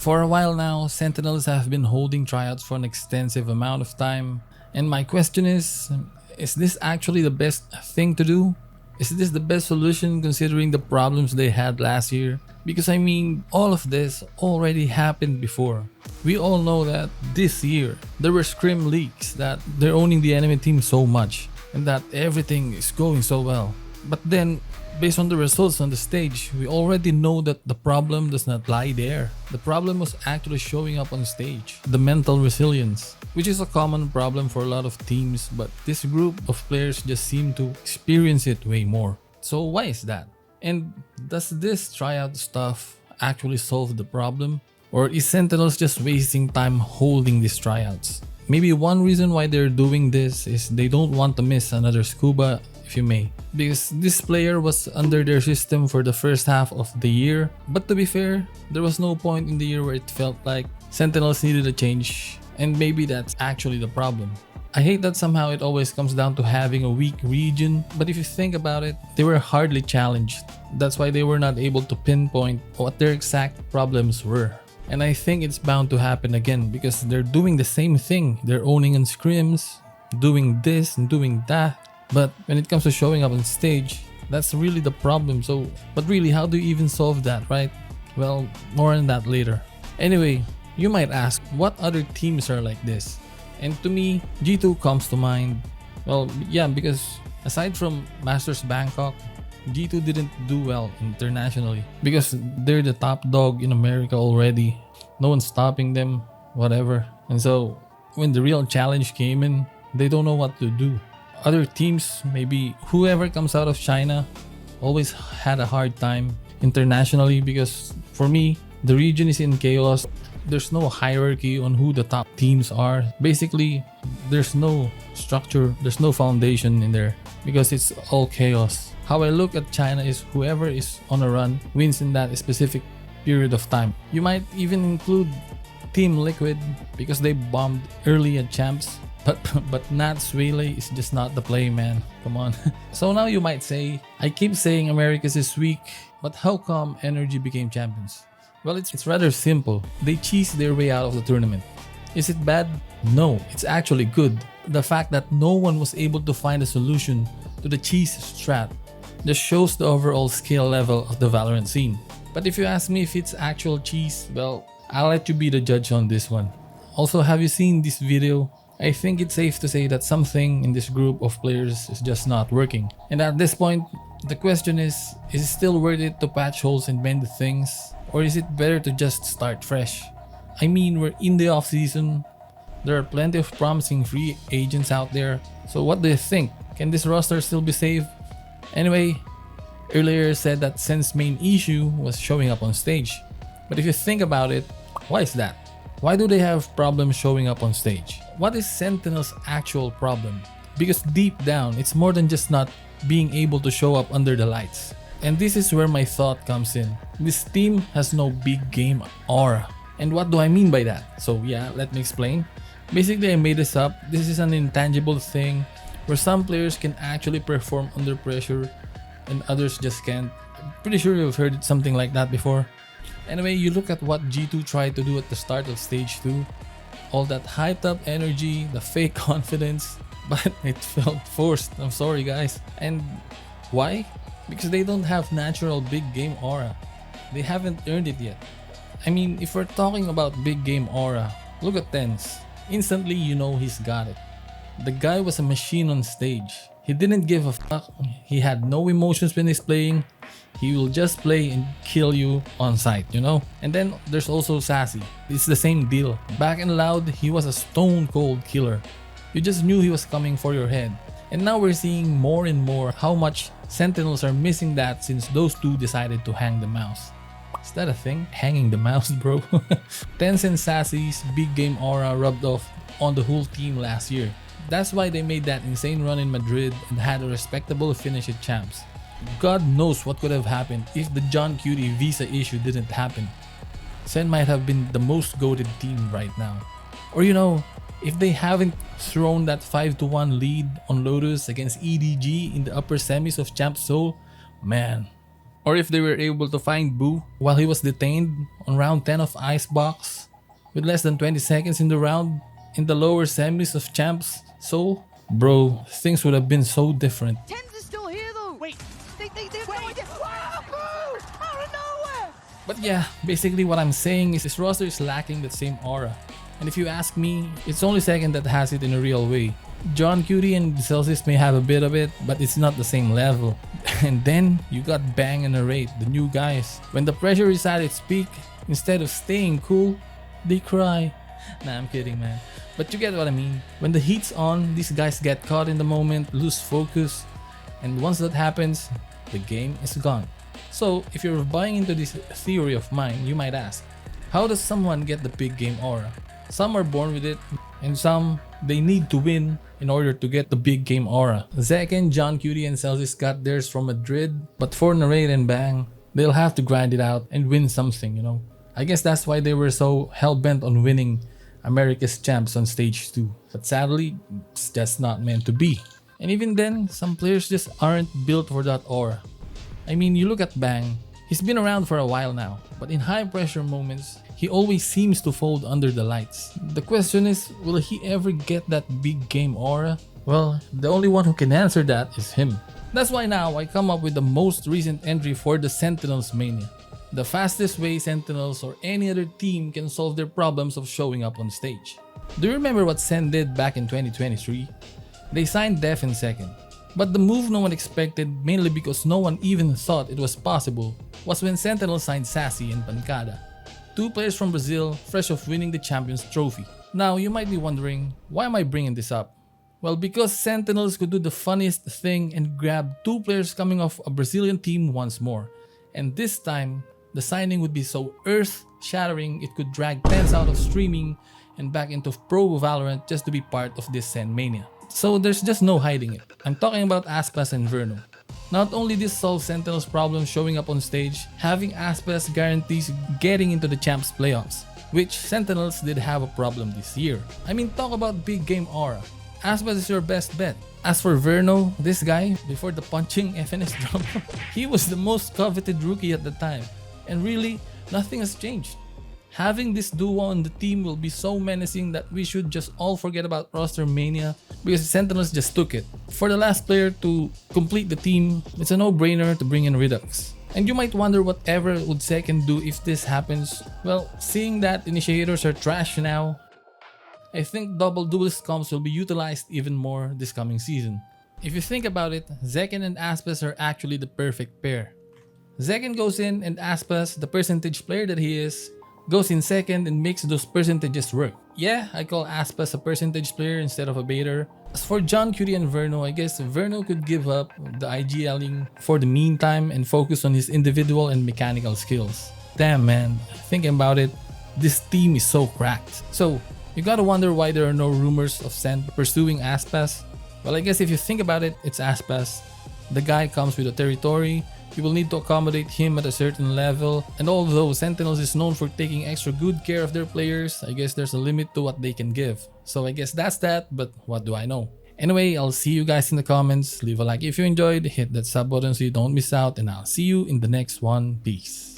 For a while now, Sentinels have been holding tryouts for an extensive amount of time, and my question is this actually the best thing to do? Is this the best solution considering the problems they had last year? Because I mean, all of this already happened before. We all know that this year, there were scrim leaks that they're owning the enemy team so much, and that everything is going so well. But then, based on the results on the stage, we already know that the problem does not lie there. The problem was actually showing up on stage. The mental resilience, which is a common problem for a lot of teams, but this group of players just seem to experience it way more. So why is that? And does this tryout stuff actually solve the problem? Or is Sentinels just wasting time holding these tryouts? Maybe one reason why they're doing this is they don't want to miss another scuba, if you may, because this player was under their system for the first half of the year. But to be fair, there was no point in the year where it felt like Sentinels needed a change, and maybe that's actually the problem. I hate that somehow it always comes down to having a weak region, but if you think about it, they were hardly challenged. That's why they were not able to pinpoint what their exact problems were. And I think it's bound to happen again because they're doing the same thing. They're owning on scrims, doing this and doing that. But when it comes to showing up on stage, that's really the problem. So, but really, how do you even solve that, right? Well, more on that later. Anyway, you might ask, what other teams are like this? And to me, G2 comes to mind. Well, yeah, because aside from Masters Bangkok, G2 didn't do well internationally because they're the top dog in America already. No one's stopping them, whatever. And so when the real challenge came in, they don't know what to do. Other teams, maybe whoever comes out of China, always had a hard time internationally because for me, the region is in chaos. There's no hierarchy on who the top teams are. Basically, there's no structure, there's no foundation in there because it's all chaos. How I look at China is whoever is on a run wins in that specific period of time. You might even include Team Liquid because they bombed early at champs. But Nat Swele is just not the play, man. Come on. So now you might say, I keep saying Americas is weak, but how come Energy became champions? Well, it's rather simple. They cheesed their way out of the tournament. Is it bad? No, it's actually good. The fact that no one was able to find a solution to the cheese strat just shows the overall skill level of the Valorant scene. But if you ask me if it's actual cheese, well, I'll let you be the judge on this one. Also, have you seen this video? I think it's safe to say that something in this group of players is just not working. And at this point, the question is it still worth it to patch holes and mend things? Or is it better to just start fresh? I mean, we're in the off season. There are plenty of promising free agents out there. So what do you think? Can this roster still be saved? Anyway, earlier said that SEN's main issue was showing up on stage. But if you think about it, why is that? Why do they have problems showing up on stage? What is Sentinel's actual problem? Because deep down, it's more than just not being able to show up under the lights. And this is where my thought comes in. This team has no big game aura. And what do I mean by that? So yeah, let me explain. Basically, I made this up. This is an intangible thing where some players can actually perform under pressure and others just can't. I'm pretty sure you've heard something like that before. Anyway, you look at what G2 tried to do at the start of stage 2. All that hyped up energy, the fake confidence, but it felt forced. I'm sorry guys. And why? Because they don't have natural big game aura. They haven't earned it yet. I mean, if we're talking about big game aura, look at Tens. Instantly you know he's got it. The guy was a machine on stage. He didn't give a fuck. He had no emotions when he's playing. He will just play and kill you on sight, you know? And then there's also Sassy. It's the same deal. Back in Loud, he was a stone cold killer. You just knew he was coming for your head. And now we're seeing more and more how much Sentinels are missing that since those two decided to hang the mouse. Is that a thing? Hanging the mouse, bro? Tens and Sassy's big game aura rubbed off on the whole team last year. That's why they made that insane run in Madrid and had a respectable finish at champs. God knows what could have happened if the John Cutie visa issue didn't happen. SEN might have been the most goated team right now. Or you know, if they haven't thrown that 5-1 lead on Lotus against EDG in the upper semis of Champ Seoul, man, Or if they were able to find Boo while he was detained on round 10 of Icebox with less than 20 seconds in the round in the lower semis of Champs Seoul, bro, things would have been so different. Tens is still here though. Wait, they have no idea. Wow, Boo! Out of nowhere! But yeah, basically what I'm saying is this roster is lacking that same aura. And if you ask me, it's only Second that has it in a real way. John Cutie and Celsius may have a bit of it, but it's not the same level. And then you got Bang and Array, the new guys. When the pressure is at its peak, instead of staying cool, they cry. Nah, I'm kidding, man. But you get what I mean. When the heat's on, these guys get caught in the moment, lose focus, and once that happens, the game is gone. So, if you're buying into this theory of mine, you might ask, how does someone get the big game aura? Some are born with it, and some, they need to win in order to get the big game aura. Zekken, John Cutie, and Celsius got theirs from Madrid, but for Narrate and Bang, they'll have to grind it out and win something, you know. I guess that's why they were so hell-bent on winning America's Champs on stage 2. But sadly, it's just not meant to be. And even then, some players just aren't built for that aura. I mean, you look at Bang, he's been around for a while now, but in high pressure moments, he always seems to fold under the lights. The question is, will he ever get that big game aura? Well, the only one who can answer that is him. That's why now I come up with the most recent entry for the Sentinels Mania. The fastest way Sentinels or any other team can solve their problems of showing up on stage. Do you remember what SEN did back in 2023? They signed Def in second. But the move no one expected, mainly because no one even thought it was possible, was when Sentinels signed Sassy and Pancada, two players from Brazil fresh off winning the Champions Trophy. Now you might be wondering, why am I bringing this up? Well, because Sentinels could do the funniest thing and grab two players coming off a Brazilian team once more. And this time, the signing would be so earth-shattering it could drag tens out of streaming and back into pro Valorant just to be part of this SEN Mania. So there's just no hiding it. I'm talking about Aspas and Verno. Not only this solves Sentinel's problem showing up on stage, having Aspas guarantees getting into the Champs playoffs, which Sentinels did have a problem this year. I mean, talk about big game aura. Aspas is your best bet. As for Verno, this guy, before the punching FNS drama, he was the most coveted rookie at the time. And really, nothing has changed. Having this duo on the team will be so menacing that we should just all forget about Rostermania because Sentinels just took it. For the last player to complete the team, it's a no-brainer to bring in Redux. And you might wonder whatever would Second do if this happens. Well, seeing that initiators are trash now, I think double duelist comps will be utilized even more this coming season. If you think about it, Zekken and Aspas are actually the perfect pair. Zekken goes in and Aspas, the percentage player that he is, goes in second and makes those percentages work. Yeah, I call Aspas a percentage player instead of a baiter. As for John Cutie and Verno, I guess Verno could give up the IGLing for the meantime and focus on his individual and mechanical skills. Damn man, thinking about it, this team is so cracked. So, you gotta wonder why there are no rumors of SEN pursuing Aspas. Well, I guess if you think about it, it's Aspas. The guy comes with a territory. You will need to accommodate him at a certain level, and although Sentinels is known for taking extra good care of their players, I guess there's a limit to what they can give. So I guess that's that, but what do I know? Anyway, I'll see you guys in the comments. Leave a like if you enjoyed, hit that sub button so you don't miss out, and I'll see you in the next one. Peace.